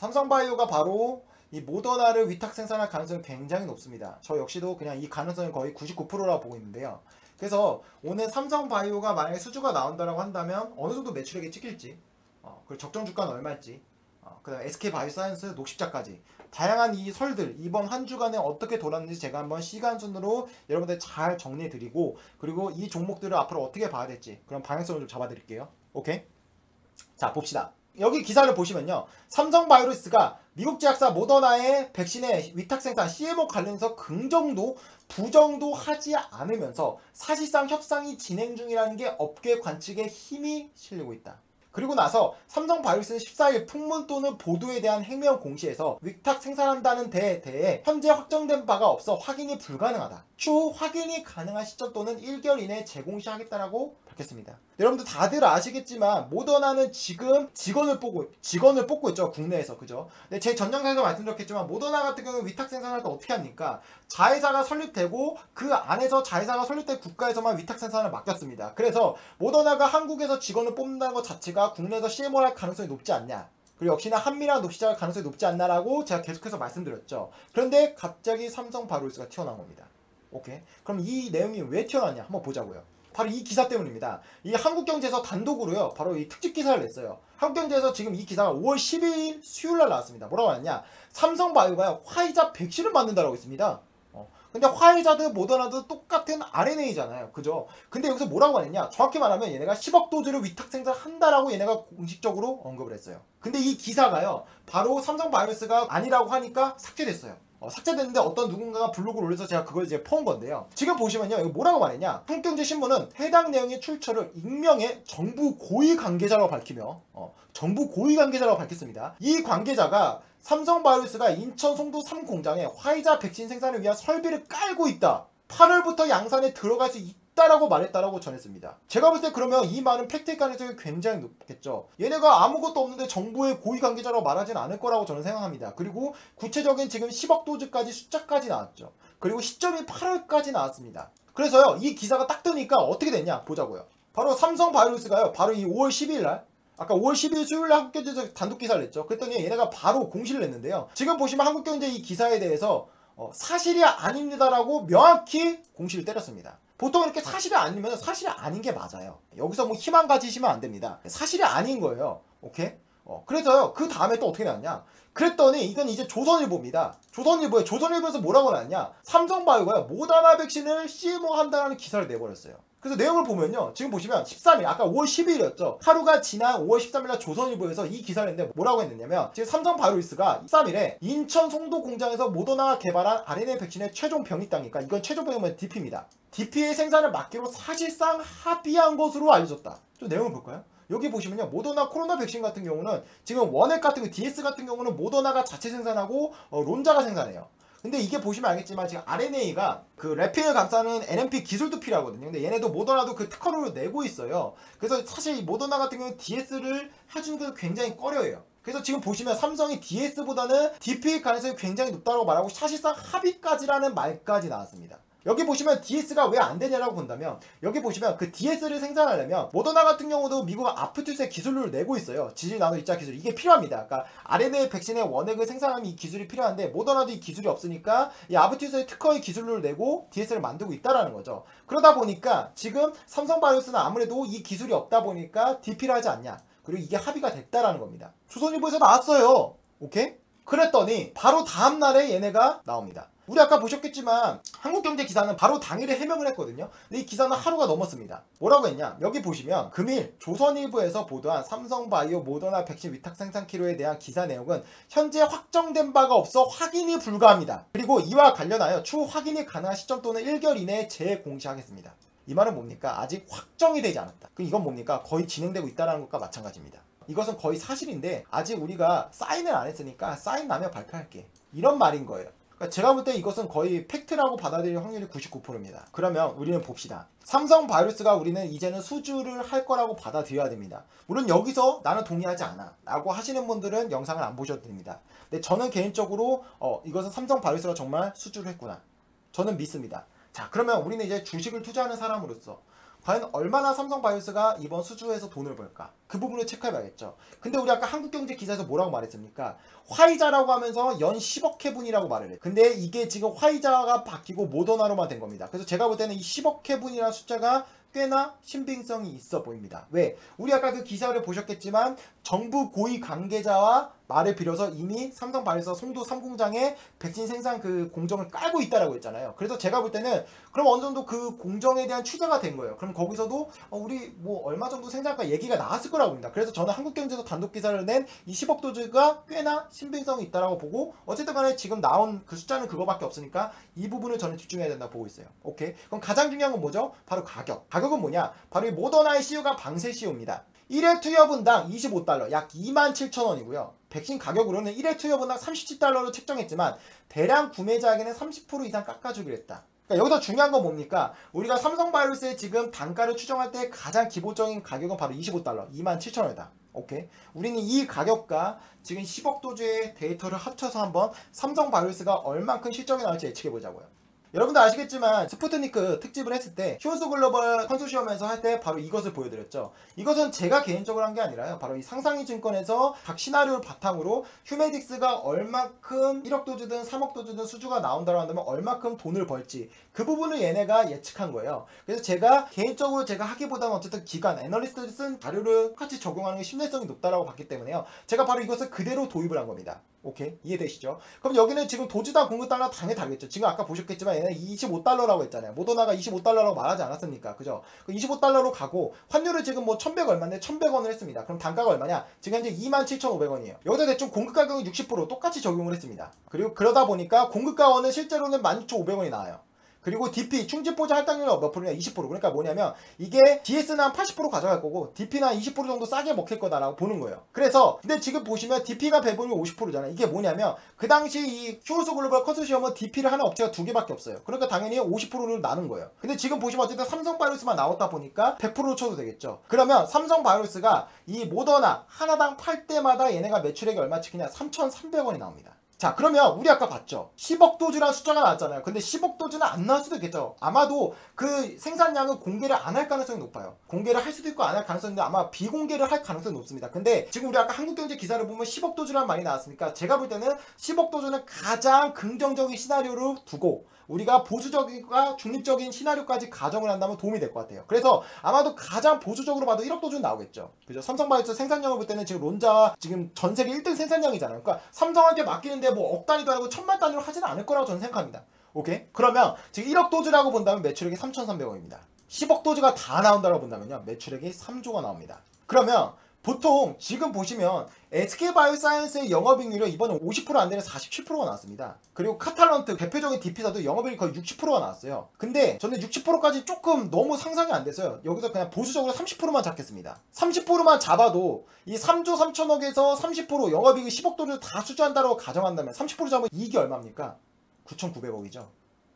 삼성바이오가 바로 이 모더나를 위탁 생산할 가능성이 굉장히 높습니다. 저 역시도 그냥 이 가능성이 거의 99%라고 보고 있는데요. 그래서 오늘 삼성바이오가 만약에 수주가 나온다라고 한다면 어느 정도 매출액이 찍힐지, 그리고 적정 주가는 얼마일지, 그다음 SK바이오사이언스 녹십자까지 다양한 이 설들 이번 한 주간에 어떻게 돌았는지 제가 한번 시간 순으로 여러분들 잘 정리해 드리고, 그리고 이 종목들을 앞으로 어떻게 봐야 될지 그런 방향성을 좀 잡아 드릴게요. 오케이? 자, 봅시다. 여기 기사를 보시면요, 삼성바이오로스가 미국 제약사 모더나의 백신의 위탁 생산 CMO 관련해서 긍정도 부정도 하지 않으면서 사실상 협상이 진행 중이라는 게 업계 관측에 힘이 실리고 있다. 그리고 나서 삼성바이오로스는 14일 풍문 또는 보도에 대한 행명 공시에서 위탁 생산한다는 데에 대해 현재 확정된 바가 없어 확인이 불가능하다. 추후 확인이 가능한 시점 또는 1개월 이내에 재공시하겠다라고 밝혔습니다. 여러분들 다들 아시겠지만 모더나는 지금 직원을 뽑고 있죠, 국내에서. 그죠? 근데 제 전 영상에서 말씀드렸겠지만 모더나 같은 경우는 위탁 생산할 때 어떻게 합니까? 자회사가 설립되고 그 안에서 자회사가 설립된 국가에서만 위탁 생산을 맡겼습니다. 그래서 모더나가 한국에서 직원을 뽑는다는 것 자체가 국내에서 CMO를 할 가능성이 높지 않냐, 그리고 역시나 한미랑 녹시자할 가능성이 높지 않나라고 제가 계속해서 말씀드렸죠. 그런데 갑자기 삼성바이오로스가 튀어나온 겁니다. 오케이? 그럼 이 내용이 왜 튀어나왔냐 한번 보자고요. 바로 이 기사 때문입니다. 이 한국경제에서 단독으로요, 바로 이 특집 기사를 냈어요. 한국경제에서 지금 이 기사가 5월 12일 수요일날 나왔습니다. 뭐라고 하냐? 삼성바이오가 화이자 백신을 만든다라고 했습니다. 근데 화이자도 모더나도 똑같은 RNA잖아요. 그죠? 근데 여기서 뭐라고 하느냐? 정확히 말하면 얘네가 10억 도즈를 위탁 생산한다라고 얘네가 공식적으로 언급을 했어요. 근데 이 기사가요, 바로 삼성바이오로스가 아니라고 하니까 삭제됐어요. 삭제됐는데 어떤 누군가가 블로그를 올려서 제가 그걸 이제 퍼온 건데요. 지금 보시면요, 이거 뭐라고 말했냐? 한국경제신문은 해당 내용의 출처를 익명의 정부 고위 관계자라고 밝히며, 정부 고위 관계자라고 밝혔습니다. 이 관계자가 삼성바이오로스가 인천 송도 3공장에 화이자 백신 생산을 위한 설비를 깔고 있다, 8월부터 양산에 들어갈 수 있다라고 말했다라고 전했습니다. 제가 볼 때 그러면 이 말은 팩트일 가능성이 굉장히 높겠죠. 얘네가 아무것도 없는데 정부의 고위 관계자라고 말하진 않을 거라고 저는 생각합니다. 그리고 구체적인 지금 10억 도즈까지 숫자까지 나왔죠. 그리고 시점이 8월까지 나왔습니다. 그래서요, 이 기사가 딱 뜨니까 어떻게 됐냐 보자고요. 바로 삼성바이오로스가요, 바로 이 5월 12일날, 아까 5월 12일 수요일날 한국경제에서 단독 기사를 냈죠. 그랬더니 얘네가 바로 공시를 냈는데요. 지금 보시면 한국경제 이 기사에 대해서 사실이 아닙니다라고 명확히 공시를 때렸습니다. 보통 이렇게 사실이 아니면 사실이 아닌 게 맞아요. 여기서 뭐 희망 가지시면 안 됩니다. 사실이 아닌 거예요. 오케이? 그래서요, 그 다음에 또 어떻게 나왔냐? 그랬더니 이건 이제 조선일보입니다. 조선일보에서 뭐라고 나왔냐? 삼성바이오가 모더나 백신을 CMO 한다는 기사를 내버렸어요. 그래서 내용을 보면요, 지금 보시면 13일, 아까 5월 12일이었죠. 하루가 지난 5월 13일날 조선일보에서 이 기사를 했는데 뭐라고 했느냐면, 지금 삼성바이오로스가 13일에 인천 송도 공장에서 모더나가 개발한 RNA 백신의 최종 병입당이니까 이건 최종 병이면 DP입니다. DP의 생산을 맡기로 사실상 합의한 것으로 알려졌다. 좀 내용을 볼까요? 여기 보시면요, 모더나 코로나 백신 같은 경우는 지금 원액 같은 거, DS 같은 경우는 모더나가 자체 생산하고 론자가 생산해요. 근데 이게 보시면 알겠지만 지금 RNA가 그 래핑을 감싸는 NMP 기술도 필요하거든요. 근데 얘네도 모더나도 그 특허를 내고 있어요. 그래서 사실 이 모더나 같은 경우는 DS를 해주는 게 굉장히 꺼려해요. 그래서 지금 보시면 삼성이 DS보다는 DP의 가능성이 굉장히 높다고 말하고 사실상 합의까지라는 말까지 나왔습니다. 여기 보시면 DS가 왜 안 되냐라고 본다면, 여기 보시면 그 DS를 생산하려면 모더나 같은 경우도 미국 아프투스의 기술을 내고 있어요. 지질 나노 입자 기술, 이게 필요합니다. 그러니까 RNA 백신의 원액을 생산하는 이 기술이 필요한데 모더나도 이 기술이 없으니까 이 아프투스의 특허의 기술을 내고 DS를 만들고 있다라는 거죠. 그러다 보니까 지금 삼성바이오로스는 아무래도 이 기술이 없다 보니까 DP를 하지 않냐, 그리고 이게 합의가 됐다라는 겁니다. 조선일보에서 나왔어요. 오케이? 그랬더니 바로 다음날에 얘네가 나옵니다. 우리 아까 보셨겠지만 한국경제 기사는 바로 당일에 해명을 했거든요. 근데 이 기사는 하루가 넘었습니다. 뭐라고 했냐? 여기 보시면 금일 조선일보에서 보도한 삼성바이오 모더나 백신 위탁 생산 키로에 대한 기사 내용은 현재 확정된 바가 없어 확인이 불가합니다. 그리고 이와 관련하여 추후 확인이 가능한 시점 또는 1개월 이내에 재공시하겠습니다. 이 말은 뭡니까? 아직 확정이 되지 않았다. 그럼 이건 뭡니까? 거의 진행되고 있다는 것과 마찬가지입니다. 이것은 거의 사실인데 아직 우리가 사인을 안 했으니까 사인 나면 발표할게, 이런 말인 거예요. 제가 볼 때 이것은 거의 팩트라고 받아들일 확률이 99%입니다. 그러면 우리는 봅시다. 삼성바이오로스가 우리는 이제는 수주를 할 거라고 받아들여야 됩니다. 물론 여기서 나는 동의하지 않아 라고 하시는 분들은 영상을 안 보셔도 됩니다. 근데 저는 개인적으로 이것은 삼성바이오로스가 정말 수주를 했구나, 저는 믿습니다. 자, 그러면 우리는 이제 주식을 투자하는 사람으로서 과연 얼마나 삼성바이오스가 이번 수주에서 돈을 벌까? 그 부분을 체크해봐야겠죠. 근데 우리 아까 한국경제 기사에서 뭐라고 말했습니까? 화이자라고 하면서 연 10억 회분이라고 말을 해. 근데 이게 지금 화이자가 바뀌고 모더나로만 된 겁니다. 그래서 제가 볼 때는 이 10억 회분이라는 숫자가 꽤나 신빙성이 있어 보입니다. 왜? 우리 아까 그 기사를 보셨겠지만 정부 고위 관계자와 말을 빌어서 이미 삼성바이오스 송도 3공장에 백신 생산 그 공정을 깔고 있다라고 했잖아요. 그래서 제가 볼 때는 그럼 어느 정도 그 공정에 대한 취재가 된 거예요. 그럼 거기서도 우리 뭐 얼마 정도 생산할까 얘기가 나왔을 거라고 봅니다. 그래서 저는 한국경제에서 단독 기사를 낸 이 10억 도즈가 꽤나 신빙성이 있다라고 보고 어쨌든 간에 지금 나온 그 숫자는 그거밖에 없으니까 이 부분을 저는 집중해야 된다고 보고 있어요. 오케이. 그럼 가장 중요한 건 뭐죠? 바로 가격. 가격은 뭐냐? 바로 이 모더나의 CU가 방세 CU입니다. 1회 투여분당 25달러, 약 27,000원이고요. 백신 가격으로는 1회 투여분당 37달러로 책정했지만 대량 구매자에게는 30% 이상 깎아주기로 했다. 그러니까 여기서 중요한 건 뭡니까? 우리가 삼성바이오스의 지금 단가를 추정할 때 가장 기본적인 가격은 바로 25달러, 27,000원이다. 오케이. 우리는 이 가격과 지금 10억 도주의 데이터를 합쳐서 한번 삼성바이오스가 얼만큼 실적이 나올지 예측해 보자고요. 여러분도 아시겠지만 스푸트니크 특집을 했을 때 휴온스 글로벌 컨소시엄에서 할 때 바로 이것을 보여드렸죠. 이것은 제가 개인적으로 한 게 아니라요. 바로 이 상상이 증권에서 각 시나리오를 바탕으로 휴메딕스가 얼마큼 1억 도주든 3억 도주든 수주가 나온다고 한다면 얼마큼 돈을 벌지 그 부분을 얘네가 예측한 거예요. 그래서 제가 개인적으로 제가 하기보다는 어쨌든 기관 애널리스트들이 쓴 자료를 똑같이 적용하는 게 신뢰성이 높다라고 봤기 때문에요. 제가 바로 이것을 그대로 도입을 한 겁니다. 오케이, 이해되시죠? 그럼 여기는 지금 도주당 공급 달러 당연히 다르겠죠. 지금 아까 보셨겠지만 얘는 25달러라고 했잖아요. 모더나가 25달러라고 말하지 않았습니까? 그죠? 25달러로 가고 환율을 지금 뭐 1100 얼마인데 1100원을 했습니다. 그럼 단가가 얼마냐? 지금 현재 27,500원이에요. 여기서 대충 공급 가격은 60% 똑같이 적용을 했습니다. 그리고 그러다 보니까 공급 가원은 실제로는 16,500원이 나와요. 그리고 DP 충지포자 할당률이 몇 프로냐? 20%. 그러니까 뭐냐면 이게 DS는 한 80% 가져갈 거고 DP는 한 20% 정도 싸게 먹힐 거다라고 보는 거예요. 그래서 근데 지금 보시면 DP가 배분이 50%잖아요. 이게 뭐냐면 그 당시 이 휴온스 글로벌 컨소시엄은 DP를 하는 업체가 2개밖에 없어요. 그러니까 당연히 50%를 나눈 거예요. 근데 지금 보시면 어쨌든 삼성바이오스만 나왔다 보니까 100%로 쳐도 되겠죠. 그러면 삼성바이오스가 이 모더나 하나당 팔 때마다 얘네가 매출액이 얼마 찍히냐? 3,300원이 나옵니다. 자, 그러면 우리 아까 봤죠? 10억 도주라는 숫자가 나왔잖아요. 근데 10억 도주는 안 나올 수도 있겠죠. 아마도 그 생산량은 공개를 안 할 가능성이 높아요. 공개를 할 수도 있고 안 할 가능성이 있는데 아마 비공개를 할 가능성이 높습니다. 근데 지금 우리 아까 한국경제 기사를 보면 10억 도주라는 말이 나왔으니까 제가 볼 때는 10억 도주는 가장 긍정적인 시나리오로 두고 우리가 보수적인과 중립적인 시나리오까지 가정을 한다면 도움이 될 것 같아요. 그래서 아마도 가장 보수적으로 봐도 1억 도주는 나오겠죠. 그죠? 삼성바이오스 생산량을 볼 때는 지금 론자와 지금 전 세계 1등 생산량이잖아요. 그러니까 삼성한테 맡기는데 뭐 억 단위도 아니고 1000만 단위로 하지는 않을 거라고 저는 생각합니다. 오케이? 그러면 지금 1억 도주라고 본다면 매출액이 3,300원입니다. 10억 도주가 다 나온다고 본다면요. 매출액이 3조가 나옵니다. 그러면 보통 지금 보시면 SK바이오사이언스의 영업이익률이 이번에 50% 안 되는 47%가 나왔습니다. 그리고 카탈런트 대표적인 DP사도 영업이익이 거의 60%가 나왔어요. 근데 저는 60%까지 조금 너무 상상이 안 돼서요. 여기서 그냥 보수적으로 30%만 잡겠습니다. 30%만 잡아도 이 3조 3천억에서 30% 영업이익이 10억 도를 다 수주한다고 가정한다면 30% 잡으면 이익이 얼마입니까? 9,900억이죠.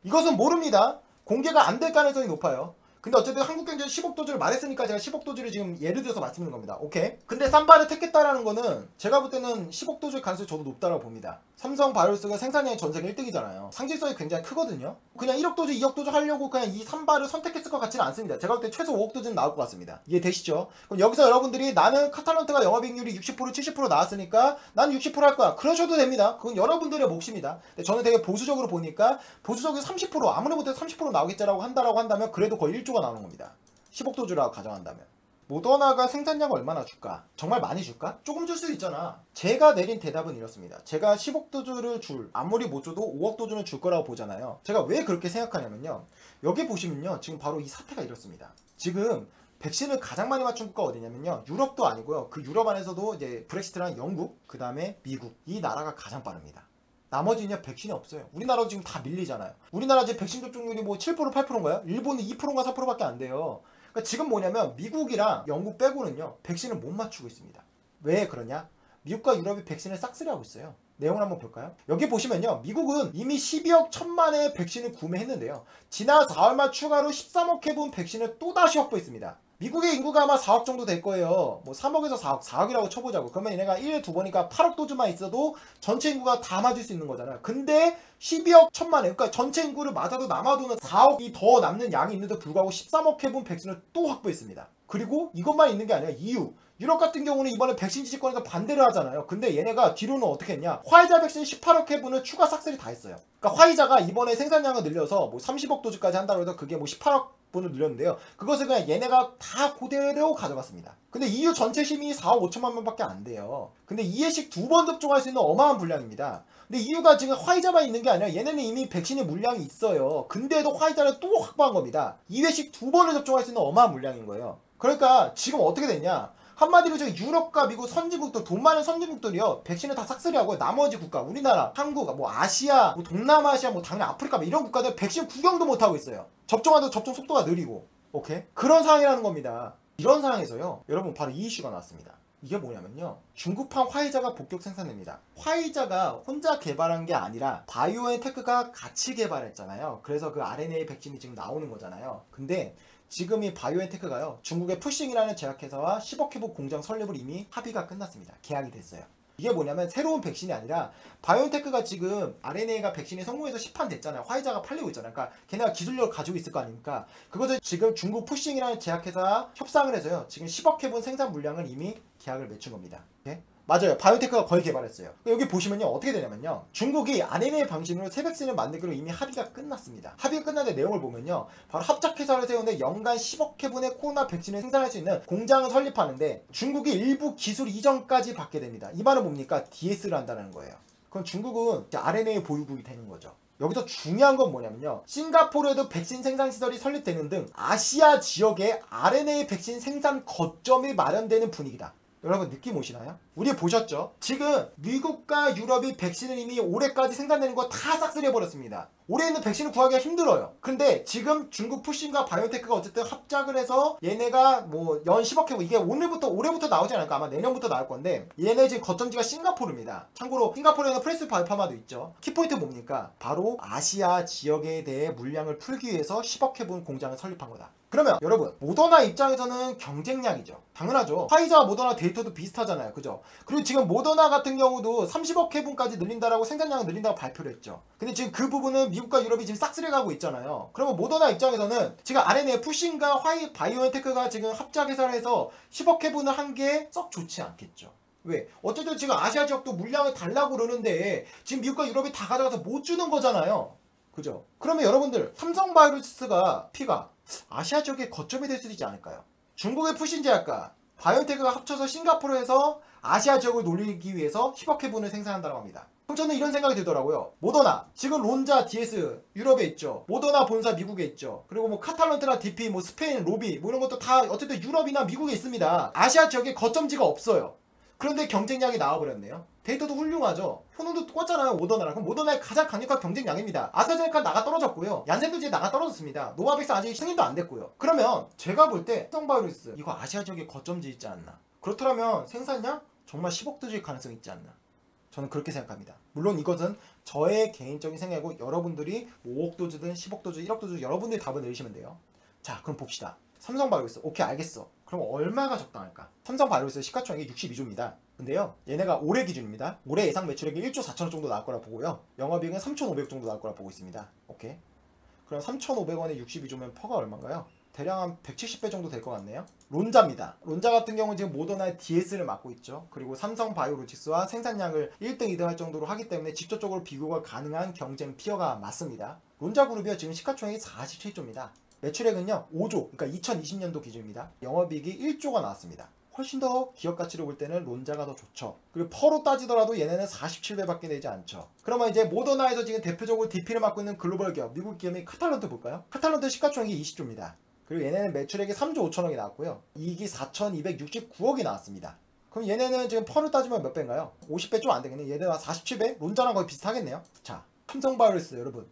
이것은 모릅니다. 공개가 안 될 가능성이 높아요. 근데 어쨌든 한국경제 10억 도주를 말했으니까 제가 10억 도주를 지금 예를 들어서 말씀드린 겁니다. 오케이? 근데 쌈바를 택했다라는 거는 제가 볼 때는 10억 도주의 가능성이 저도 높다고 봅니다. 삼성바이오스가 생산량이 전 세계 1등이잖아요. 상징성이 굉장히 크거든요. 그냥 1억 도주, 2억 도주 하려고 그냥 이 삼바를 선택했을 것 같지는 않습니다. 제가 볼 때 최소 5억 도주는 나올 것 같습니다. 이해되시죠? 그럼 여기서 여러분들이 나는 카탈런트가 영업이익률이 60% 70% 나왔으니까 난 60%할 거야. 그러셔도 됩니다. 그건 여러분들의 몫입니다. 근데 저는 되게 보수적으로 보니까 보수적으로 30% 아무리 못해도 30% 나오겠지라고 한다면 그래도 거의 1조가 나오는 겁니다. 10억 도주라고 가정한다면. 모더나가 생산량을 얼마나 줄까? 정말 많이 줄까? 조금 줄 수 있잖아. 제가 내린 대답은 이렇습니다. 제가 10억 도주를 아무리 못 줘도 5억 도주는 줄 거라고 보잖아요. 제가 왜 그렇게 생각하냐면요. 여기 보시면요. 지금 바로 이 사태가 이렇습니다. 지금 백신을 가장 많이 맞춘 국가가 어디냐면요. 유럽도 아니고요. 그 유럽 안에서도 이제 브렉시트랑 영국, 그 다음에 미국. 이 나라가 가장 빠릅니다. 나머지는요 백신이 없어요. 우리나라도 지금 다 밀리잖아요. 우리나라 지금 백신 접종률이 뭐 7% 8%인가요? 일본은 2%인가 4%밖에 안 돼요. 그러니까 지금 뭐냐면 미국이랑 영국 빼고는요 백신을 못 맞추고 있습니다. 왜 그러냐? 미국과 유럽이 백신을 싹쓸이 하고 있어요. 내용을 한번 볼까요? 여기 보시면요, 미국은 이미 12억 1천만의 백신을 구매했는데요, 지난 4월 말 추가로 13억 회분 백신을 또다시 확보했습니다. 미국의 인구가 아마 4억 정도 될 거예요. 뭐 3억에서 4억이라고 쳐보자고. 그러면 얘네가 1에 2번이니까 8억 도즈만 있어도 전체 인구가 다 맞을 수 있는 거잖아요. 근데 12억 1천만에, 그러니까 전체 인구를 맞아도 남아도는 4억이 더 남는 양이 있는데도 불구하고 13억 회분 백신을 또 확보했습니다. 그리고 이것만 있는 게 아니라 EU, 유럽 같은 경우는 이번에 백신 지지권에서 반대를 하잖아요. 근데 얘네가 뒤로는 어떻게 했냐, 화이자 백신 18억 회분을 추가 싹쓸이 다 했어요. 그러니까 화이자가 이번에 생산량을 늘려서 뭐 30억 도즈까지 한다고 해서 그게 뭐 18억 분을 늘렸는데요, 그것을 그냥 얘네가 다 그대로 가져갔습니다. 근데 EU 전체 시민이 4억 5천만 명밖에 안 돼요. 근데 2회씩 2번 접종할 수 있는 어마어마한 분량입니다. 근데 EU가 지금 화이자만 있는 게 아니라 얘네는 이미 백신의 물량이 있어요. 근데도 화이자를 또 확보한 겁니다. 2회씩 2번을 접종할 수 있는 어마어마한 물량인 거예요. 그러니까 지금 어떻게 됐냐, 한마디로 지금 유럽과 미국 선진국들, 돈 많은 선진국들이요, 백신을 다 싹쓸이 하고 나머지 국가, 우리나라, 한국, 뭐 아시아, 뭐 동남아시아, 뭐 당연히 아프리카, 뭐 이런 국가들 백신 구경도 못 하고 있어요. 접종하도 접종 속도가 느리고. 오케이? 그런 상황이라는 겁니다. 이런 상황에서요, 여러분 바로 이 이슈가 나왔습니다. 이게 뭐냐면요, 중국판 화이자가 본격 생산됩니다. 화이자가 혼자 개발한 게 아니라 바이오엔테크가 같이 개발했잖아요. 그래서 그 RNA 백신이 지금 나오는 거잖아요. 근데 지금 이 바이오엔테크가요, 중국의 푸싱이라는 제약회사와 10억 회분 공장 설립을 이미 합의가 끝났습니다. 계약이 됐어요. 이게 뭐냐면 새로운 백신이 아니라 바이오엔테크가 지금 RNA가 백신이 성공해서 시판됐잖아요. 화이자가 팔리고 있잖아요. 그러니까 걔네가 기술력을 가지고 있을 거 아닙니까? 그것을 지금 중국 푸싱이라는 제약회사 협상을 해서요, 지금 10억 회분 생산 물량을 이미 계약을 맺힌 겁니다. 네? 맞아요. 바이오테크가 거의 개발했어요. 여기 보시면요, 어떻게 되냐면요, 중국이 RNA 방식으로 새 백신을 만들기로 이미 합의가 끝났습니다. 합의가 끝난 내용을 보면요, 바로 합작회사를 세우는데 연간 10억 회분의 코로나 백신을 생산할 수 있는 공장을 설립하는데 중국이 일부 기술 이전까지 받게 됩니다. 이 말은 뭡니까? DS를 한다는 거예요. 그럼 중국은 RNA 보유국이 되는 거죠. 여기서 중요한 건 뭐냐면요, 싱가포르에도 백신 생산 시설이 설립되는 등 아시아 지역에 RNA 백신 생산 거점이 마련되는 분위기다. 여러분 느낌 오시나요? 우리 보셨죠? 지금 미국과 유럽이 백신을 이미 올해까지 생산되는 거 다 싹쓸이 해버렸습니다. 올해는 백신을 구하기가 힘들어요. 근데 지금 중국 푸신과 바이오테크가 어쨌든 합작을 해서 얘네가 뭐 연 10억 회분, 이게 올해부터 나오지 않을까, 아마 내년부터 나올 건데, 얘네 지금 거점지가 싱가포르입니다. 참고로 싱가포르에는 프레스 발파마도 있죠. 키포인트 뭡니까? 바로 아시아 지역에 대해 물량을 풀기 위해서 10억 회분 공장을 설립한 거다. 그러면 여러분, 모더나 입장에서는 경쟁량이죠. 당연하죠. 화이자와 모더나 데이터도 비슷하잖아요. 그죠? 그리고 지금 모더나 같은 경우도 30억 회분까지 늘린다라고, 생산량을 늘린다고 발표를 했죠. 근데 지금 그 부분은 미국과 유럽이 지금 싹쓸이 가고 있잖아요. 그러면 모더나 입장에서는 지금 RNA 푸신과 바이오엔테크가 지금 합작회사를 해서 10억 회분을 한 게 썩 좋지 않겠죠. 왜? 어쨌든 지금 아시아 지역도 물량을 달라고 그러는데 지금 미국과 유럽이 다 가져가서 못 주는 거잖아요. 그죠? 그러면 여러분들, 삼성바이오로스가 피가 아시아 지역의 거점이 될 수도 있지 않을까요? 중국의 푸신제약과 바이오테크가 합쳐서 싱가포르에서 아시아 지역을 노리기 위해서 10억 회분을 생산한다고 합니다. 그럼 저는 이런 생각이 들더라고요. 모더나, 지금 론자, DS 유럽에 있죠. 모더나 본사 미국에 있죠. 그리고 뭐 카탈란트나 DP, 뭐 스페인, 로비, 뭐 이런 것도 다 어쨌든 유럽이나 미국에 있습니다. 아시아 지역에 거점지가 없어요. 그런데 경쟁력이 나와버렸네요. 데이터도 훌륭하죠. 효능도 똑같잖아요, 모더나랑. 그럼 모더나의 가장 강력한 경쟁량입니다. 아스트라제네카 나가 떨어졌고요, 얀센도 이제 나가 떨어졌습니다. 노바백스 아직 승인도 안 됐고요. 그러면 제가 볼 때 삼성바이오로스 이거 아시아 지역에 거점지 있지 않나. 그렇더라면 생산량 정말 10억 도주일 가능성이 있지 않나. 저는 그렇게 생각합니다. 물론 이것은 저의 개인적인 생각이고, 여러분들이 5억 도주든 10억 도주, 1억 도주, 여러분들이 답을 내리시면 돼요. 자, 그럼 봅시다. 삼성바이오로스, 오케이 알겠어. 그럼 얼마가 적당할까? 삼성바이오로스 시가총액이 62조입니다. 근데요, 얘네가 올해 기준입니다. 올해 예상 매출액이 1조 4천억 정도 나올 거라 보고요, 영업이익은 3,500억 정도 나올 거라 보고 있습니다. 오케이. 그럼 3,500원에 62조면 퍼가 얼마인가요? 대략 한 170배 정도 될 것 같네요. 론자입니다. 론자 같은 경우는 지금 모더나의 DS를 맡고 있죠. 그리고 삼성바이오로직스와 생산량을 1등, 2등 할 정도로 하기 때문에 직접적으로 비교가 가능한 경쟁 피어가 맞습니다. 론자 그룹이요, 지금 시가총액이 47조입니다. 매출액은요 5조, 그러니까 2020년도 기준입니다. 영업이익이 1조가 나왔습니다. 훨씬 더 기업 가치로 볼 때는 론자가 더 좋죠. 그리고 퍼로 따지더라도 얘네는 47배밖에 되지 않죠. 그러면 이제 모더나에서 지금 대표적으로 DP를 맡고 있는 글로벌 기업, 미국 기업인 카탈란트 볼까요? 카탈란트 시가총액이 20조입니다. 그리고 얘네는 매출액이 3조 5천억이 나왔고요, 이익이 4,269억이 나왔습니다. 그럼 얘네는 지금 퍼를 따지면 몇 배인가요? 50배 좀 안 되겠네. 얘네가 47배? 론자랑 거의 비슷하겠네요. 자, 삼성바이오로스 여러분,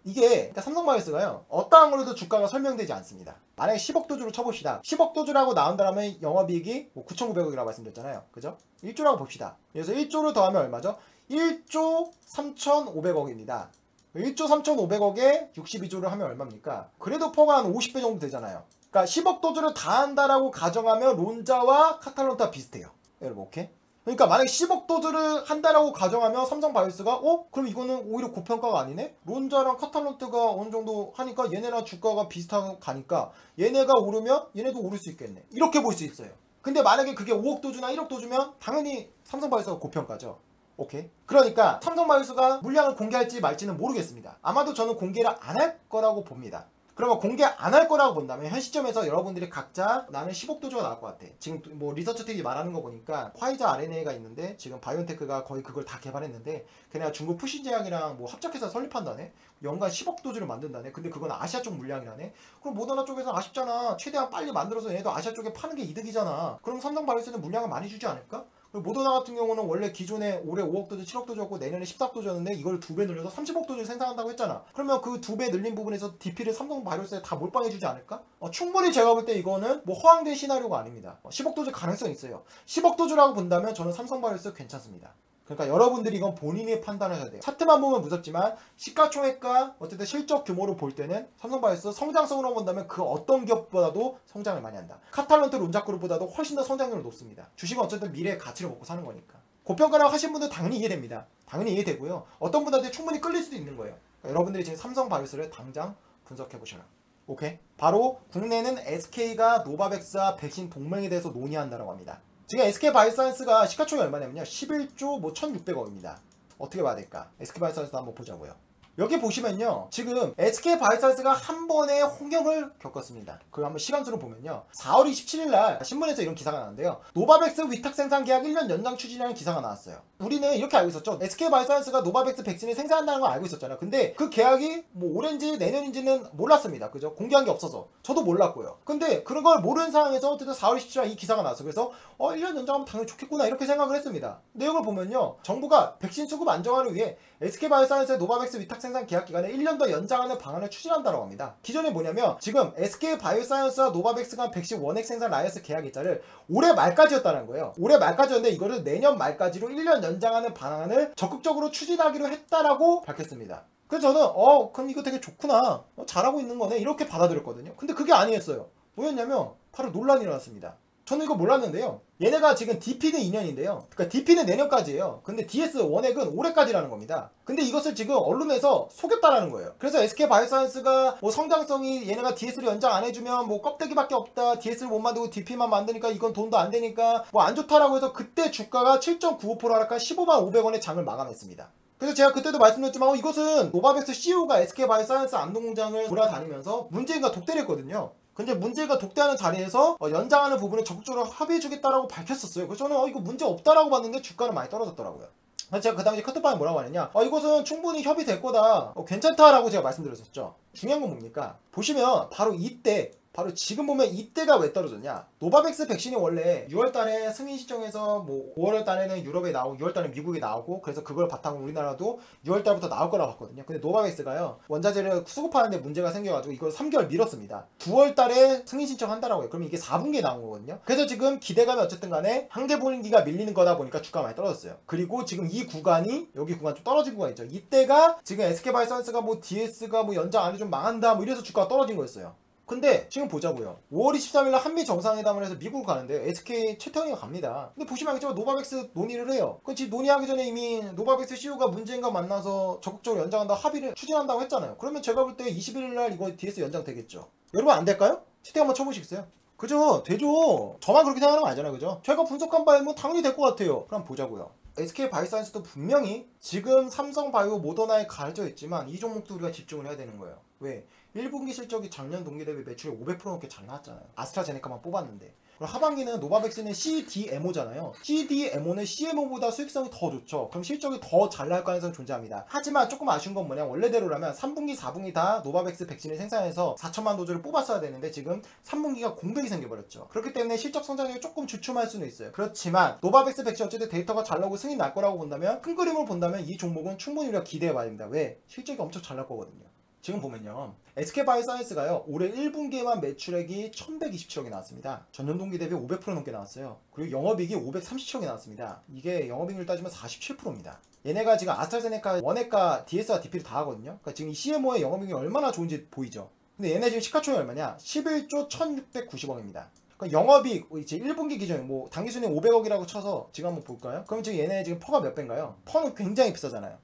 이게 그러니까 삼성바이오스가요 어떠한 걸로도 주가가 설명되지 않습니다. 만약에 10억 도주로 쳐봅시다. 10억 도주라고 나온다면 영업이익이 뭐 9,900억이라고 말씀드렸잖아요. 그죠? 1조라고 봅시다. 그래서 1조를 더하면 얼마죠? 1조 3,500억입니다. 1조 3,500억에 62조를 하면 얼마입니까? 그래도 퍼가 한 50배 정도 되잖아요. 그러니까 10억 도주를 다 한다라고 가정하면 론자와 카탈론트와 비슷해요. 여러분 오케이? 그러니까 만약에 10억 도주를 한다라고 가정하면 삼성바이오스가 그럼 이거는 오히려 고평가가 아니네? 론자랑 카탈론트가 어느 정도 하니까 얘네랑 주가가 비슷하게 가니까 얘네가 오르면 얘네도 오를 수 있겠네. 이렇게 볼 수 있어요. 근데 만약에 그게 5억 도주나 1억 도주면 당연히 삼성바이오스가 고평가죠. 오케이? 그러니까 삼성바이오스가 물량을 공개할지 말지는 모르겠습니다. 아마도 저는 공개를 안 할 거라고 봅니다. 그러면 공개 안 할 거라고 본다면 현 시점에서 여러분들이 각자 나는 10억 도주가 나올 것 같아. 지금 뭐 리서치팀이 말하는 거 보니까 화이자 RNA가 있는데 지금 바이온테크가 거의 그걸 다 개발했는데 걔네가 중국 푸신제약이랑 뭐 합작해서 설립한다네. 연간 10억 도주를 만든다네. 근데 그건 아시아 쪽 물량이라네. 그럼 모더나 쪽에서 아쉽잖아. 최대한 빨리 만들어서 얘네도 아시아 쪽에 파는 게 이득이잖아. 그럼 삼성바이오스는 물량을 많이 주지 않을까? 모더나 같은 경우는 원래 기존에 올해 5억 도주, 7억 도주였고 내년에 14억 도주였는데 이걸 2배 늘려서 30억 도주를 생산한다고 했잖아. 그러면 그 2배 늘린 부분에서 DP를 삼성바이오스에 다 몰빵해주지 않을까? 충분히 제가 볼 때 이거는 뭐 허황된 시나리오가 아닙니다. 10억 도주 가능성이 있어요. 10억 도주라고 본다면 저는 삼성바이오스 괜찮습니다. 그러니까 여러분들이 이건 본인이 판단하셔야 돼요. 차트만 보면 무섭지만 시가총액과 어쨌든 실적 규모로 볼 때는 삼성바이오스 성장성으로 본다면 그 어떤 기업보다도 성장을 많이 한다. 카탈런트 론자그룹보다도 훨씬 더 성장률이 높습니다. 주식은 어쨌든 미래의 가치를 먹고 사는 거니까. 고평가라고 하신 분들 당연히 이해됩니다. 당연히 이해되고요. 어떤 분들한테 충분히 끌릴 수도 있는 거예요. 그러니까 여러분들이 지금 삼성바이오스를 당장 분석해 보셔라. 오케이? 바로 국내는 SK가 노바백스와 백신 동맹에 대해서 논의한다고 합니다. 지금 SK바이오사이언스가 시가총액이 얼마냐면요 11조 뭐 1,600억입니다. 어떻게 봐야 될까? SK바이오사이언스 한번 보자고요. 여기 보시면요 지금 SK바이오사이언스가 한 번의 홍역을 겪었습니다. 그걸 한번 시간수로 보면요 4월 27일날 신문에서 이런 기사가 나왔는데요. 노바백스 위탁 생산 계약 1년 연장 추진이라는 기사가 나왔어요. 우리는 이렇게 알고 있었죠. SK바이오사이언스가 노바백스 백신을 생산한다는 걸 알고 있었잖아요. 근데 그 계약이 뭐 올해인지 내년인지는 몰랐습니다. 그죠? 공개한 게 없어서 저도 몰랐고요. 근데 그런 걸 모르는 상황에서 어쨌든 4월 27일 이 기사가 나왔어요. 그래서 1년 연장하면 당연히 좋겠구나 이렇게 생각을 했습니다. 내용을 보면요 정부가 백신 수급 안정화를 위해 SK바이오사이언스의 노바백스 위탁 생산 계약 기간을 1년 더 연장하는 방안을 추진한다고 합니다. 기존에 뭐냐면 지금 SK바이오사이언스와 노바백스가 백신 원액 생산 라이언스 계약 일자를 올해 말까지였다는 거예요. 올해 말까지였는데 이거를 내년 말까지로 1년 연장하는 방안을 적극적으로 추진하기로 했다라고 밝혔습니다. 그래서 저는 그럼 이거 되게 좋구나. 잘하고 있는 거네. 이렇게 받아들였거든요. 근데 그게 아니었어요. 뭐였냐면 바로 논란이 일어났습니다. 저는 이거 몰랐는데요. 얘네가 지금 DP는 2년인데요. 그러니까 DP는 내년까지예요. 근데 DS 원액은 올해까지라는 겁니다. 근데 이것을 지금 언론에서 속였다라는 거예요. 그래서 SK바이오사이언스가 뭐 성장성이 얘네가 DS를 연장 안 해주면 뭐 껍데기밖에 없다. DS를 못 만들고 DP만 만드니까 이건 돈도 안 되니까 뭐 안 좋다라고 해서 그때 주가가 7.95% 하락한 15만 500원의 장을 마감했습니다. 그래서 제가 그때도 말씀드렸지만 이것은 노바백스 CEO가 SK바이오사이언스 안동공장을 돌아다니면서 문재인과 독대를 했거든요. 근데 문제가 독대하는 자리에서 연장하는 부분을 적극적으로 합의해주겠다라고 밝혔었어요. 그래서 저는 이거 문제 없다라고 봤는데 주가는 많이 떨어졌더라고요. 그래서 제가 그 당시 카톡방에 뭐라고 하느냐 이것은 충분히 협의될 거다 괜찮다라고 제가 말씀드렸었죠. 중요한 건 뭡니까? 보시면 바로 이때 바로 지금 보면 이때가 왜 떨어졌냐. 노바백스 백신이 원래 6월달에 승인 시청에서 뭐 5월달에는 유럽에 나오고 6월달에 미국에 나오고 그래서 그걸 바탕으로 우리나라도 6월달부터 나올 거라고 봤거든요. 근데 노바백스가요 원자재를 수급하는데 문제가 생겨가지고 이걸 3개월 미뤘습니다. 9월달에 승인 신청한다라고 해요. 그러면 이게 4분기에 나온 거거든요. 그래서 지금 기대감이 어쨌든 간에 한개 분기가 밀리는 거다 보니까 주가가 많이 떨어졌어요. 그리고 지금 이 구간이 여기 구간 좀 떨어진 구간 있죠. 이때가 지금 SK바이오사이언스가 뭐 DS가 뭐 연장 안해 좀 망한다 뭐 이래서 주가가 떨어진 거였어요. 근데 지금 보자고요. 5월 23일날 한미 정상회담을 해서 미국을 가는데 SK 최태원이가 갑니다. 근데 보시면 알겠지만 노바백스 논의를 해요. 그럼 지금 논의하기 전에 이미 노바백스 CEO가 문재인과 만나서 적극적으로 연장한다 합의를 추진한다고 했잖아요. 그러면 제가 볼 때 21일날 이거 DS 연장 되겠죠. 여러분 안 될까요? 채팅 한번 쳐보시겠어요? 그죠? 되죠. 저만 그렇게 생각하는 거 아니잖아요. 그죠? 제가 분석한 바에 뭐 당연히 될 것 같아요. 그럼 보자고요. SK바이오사이언스도 분명히 지금 삼성바이오 모더나에 가려져 있지만 이 종목도 우리가 집중을 해야 되는 거예요. 왜? 1분기 실적이 작년 동기 대비 매출이 500% 넘게 잘 나왔잖아요. 아스트라제네카만 뽑았는데. 그럼 하반기는 노바백스는 CDMO잖아요. CDMO는 CMO보다 수익성이 더 좋죠. 그럼 실적이 더 잘 나올 가능성이 존재합니다. 하지만 조금 아쉬운 건 뭐냐, 원래대로라면 3분기 4분기 다 노바백스 백신을 생산해서 4천만 도즈를 뽑았어야 되는데 지금 3분기가 공백이 생겨버렸죠. 그렇기 때문에 실적 성장률이 조금 주춤할 수는 있어요. 그렇지만 노바백스 백신 어쨌든 데이터가 잘 나오고 승인 날 거라고 본다면, 큰 그림을 본다면 이 종목은 충분히 우리가 기대해봐야 됩니다. 왜? 실적이 엄청 잘 날 거거든요. 지금 보면요, SK바이오사이언스가요 올해 1분기에만 매출액이 1127억이 나왔습니다. 전년 동기 대비 500% 넘게 나왔어요. 그리고 영업이익이 530억이 나왔습니다. 이게 영업이익률 따지면 47%입니다. 얘네가 지금 아스트라제네카 원액과 DS와 DP를 다 하거든요. 그러니까 지금 이 CMO의 영업이익이 얼마나 좋은지 보이죠. 근데 얘네 지금 시가총액 얼마냐? 11조 1690억입니다. 그러니까 영업이익 이제 1분기 기준 뭐 당기순이익 500억이라고 쳐서 지금 한번 볼까요? 그럼 지금 얘네 지금 퍼가 몇 배인가요? 퍼는 굉장히 비싸잖아요.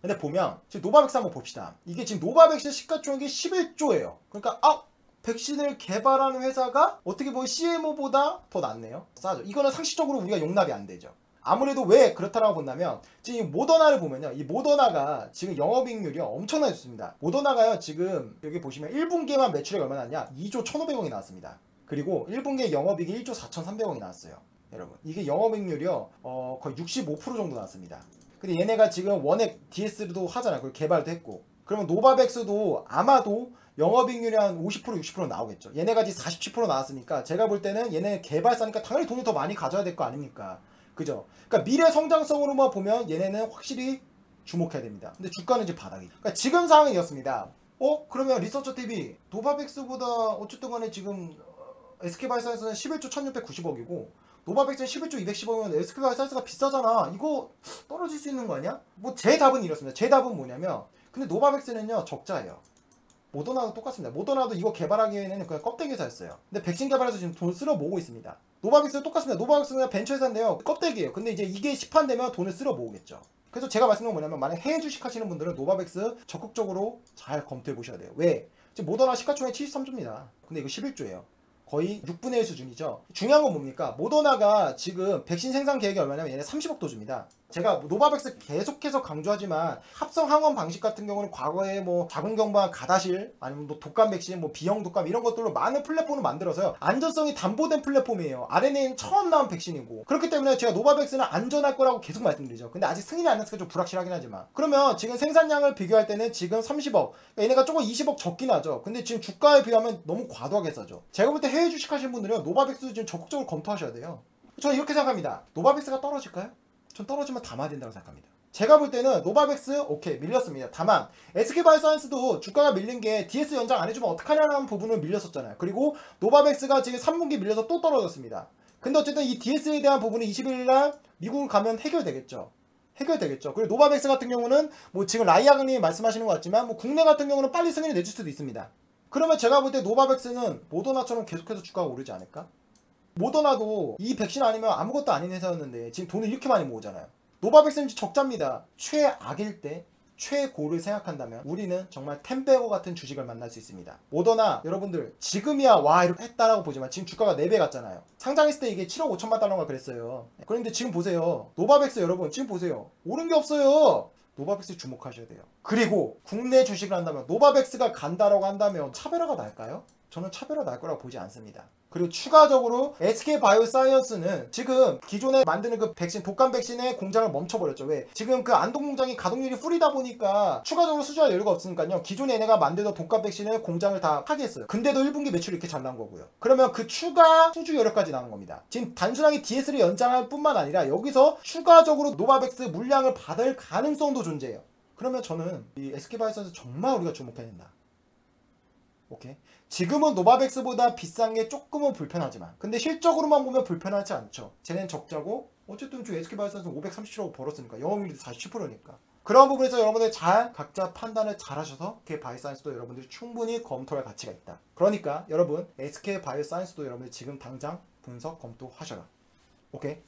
근데 보면 지금 노바백스 한번 봅시다. 이게 지금 노바백스 시가총액이 11조예요. 그러니까 백신을 개발하는 회사가 어떻게 보면 CMO보다 더 낫네요. 싸죠. 이거는 상식적으로 우리가 용납이 안 되죠. 아무래도 왜 그렇다라고 본다면 지금 모더나를 보면요, 이 모더나가 지금 영업이익률이 엄청나게 좋습니다. 모더나가요 지금 여기 보시면 1분기에만 매출액이 얼마 나왔냐? 2조 1500억이 나왔습니다. 그리고 1분기에 영업이익이 1조 4300억이 나왔어요. 여러분 이게 영업이익률이요 거의 65% 정도 나왔습니다. 근데 얘네가 지금 원액 DS도 하잖아요. 그리고 개발도 했고. 그러면 노바백스도 아마도 영업이익률이 한 50% 60% 나오겠죠. 얘네가 지금 47% 나왔으니까 제가 볼 때는 얘네 개발사니까 당연히 돈을 더 많이 가져야 될 거 아닙니까? 그죠? 그러니까 미래 성장성으로만 보면 얘네는 확실히 주목해야 됩니다. 근데 주가는 이제 바닥이. 그러니까 지금 상황이 이렇습니다. 그러면 리서처TV 노바백스보다 어쨌든 간에 지금 SK바이오사이언스는 11조 1690억이고 노바백스는 11조 210억이면 SK바이오사이언스가 비싸잖아. 이거 떨어질 수 있는 거 아니야? 뭐 제 답은 이렇습니다. 제 답은 뭐냐면 근데 노바백스는요 적자예요. 모더나도 똑같습니다. 모더나도 이거 개발하기 위해는 그냥 껍데기 회사였어요. 근데 백신 개발해서 지금 돈 쓸어 모으고 있습니다. 노바백스도 똑같습니다. 노바백스는 그냥 벤처 회사인데요. 껍데기예요. 근데 이제 이게 시판되면 돈을 쓸어 모으겠죠. 그래서 제가 말씀드린 건 뭐냐면 만약 해외 주식 하시는 분들은 노바백스 적극적으로 잘 검토해 보셔야 돼요. 왜? 지금 모더나 시가총액 73조입니다. 근데 이거 11조예요. 거의 6분의 1 수준이죠. 중요한 건 뭡니까? 모더나가 지금 백신 생산 계획이 얼마냐면 얘네 30억 도주입니다. 제가 노바백스 계속해서 강조하지만 합성 항원 방식 같은 경우는 과거에 뭐 자궁경부암 가다실 아니면 뭐 독감 백신 뭐 B형 독감 이런 것들로 많은 플랫폼을 만들어서요. 안전성이 담보된 플랫폼이에요. RNA는 처음 나온 백신이고 그렇기 때문에 제가 노바백스는 안전할 거라고 계속 말씀드리죠. 근데 아직 승인이 안 났으니까 좀 불확실하긴 하지만 그러면 지금 생산량을 비교할 때는 지금 30억 그러니까 얘네가 조금 20억 적긴 하죠. 근데 지금 주가에 비하면 너무 과도하게 싸죠. 제가 볼 때 해외 주식 하시는 분들은 노바백스 지금 적극적으로 검토하셔야 돼요. 저는 이렇게 생각합니다. 노바백스가 떨어질까요? 전 떨어지면 담아야 된다고 생각합니다. 제가 볼 때는 노바백스 오케이 밀렸습니다. 다만 SK바이오사이언스도 주가가 밀린 게 DS 연장 안 해주면 어떡하냐는 부분을 밀렸었잖아요. 그리고 노바백스가 지금 3분기 밀려서 또 떨어졌습니다. 근데 어쨌든 이 DS에 대한 부분이 21일날 미국을 가면 해결되겠죠. 그리고 노바백스 같은 경우는 뭐 지금 라이아그님이 말씀하시는 것 같지만 뭐 국내 같은 경우는 빨리 승인을 내줄 수도 있습니다. 그러면 제가 볼 때 노바백스는 모더나처럼 계속해서 주가가 오르지 않을까? 모더나도 이 백신 아니면 아무것도 아닌 회사였는데 지금 돈을 이렇게 많이 모으잖아요. 노바백스는 적자입니다. 최악일 때 최고를 생각한다면 우리는 정말 템베거 같은 주식을 만날 수 있습니다. 모더나 여러분들 지금이야 와 이렇게 했다라고 보지만 지금 주가가 4배 갔잖아요. 상장했을 때 이게 7억 5천만 달러가 그랬어요. 그런데 지금 보세요. 노바백스 여러분 지금 보세요. 오른 게 없어요. 노바백스 주목하셔야 돼요. 그리고 국내 주식을 한다면 노바백스가 간다라고 한다면 차별화가 날까요? 저는 차별화 날 거라고 보지 않습니다. 그리고 추가적으로 SK바이오사이언스는 지금 기존에 만드는 그 백신 독감 백신의 공장을 멈춰버렸죠. 왜? 지금 그 안동 공장이 가동률이 풀이다 보니까 추가적으로 수주할 여유가 없으니까요. 기존에 얘네가 만들던 독감 백신의 공장을 다 파기했어요. 근데도 1분기 매출이 이렇게 잘 나온 거고요. 그러면 그 추가 수주 여력까지 나온 겁니다. 지금 단순하게 DS를 연장할 뿐만 아니라 여기서 추가적으로 노바백스 물량을 받을 가능성도 존재해요. 그러면 저는 이 SK바이오사이언스 정말 우리가 주목해야 된다. 오케이. 지금은 노바백스보다 비싼 게 조금은 불편하지만 근데 실적으로만 보면 불편하지 않죠. 쟤는 적자고 어쨌든 주 SK바이오사이언스 537억 벌었으니까 영업이익률이 47%니까 그런 부분에서 여러분들 잘 각자 판단을 잘 하셔서 SK바이오사이언스도 여러분들이 충분히 검토할 가치가 있다. 그러니까 여러분 SK바이오사이언스도 여러분들 지금 당장 분석 검토하셔라. 오케이.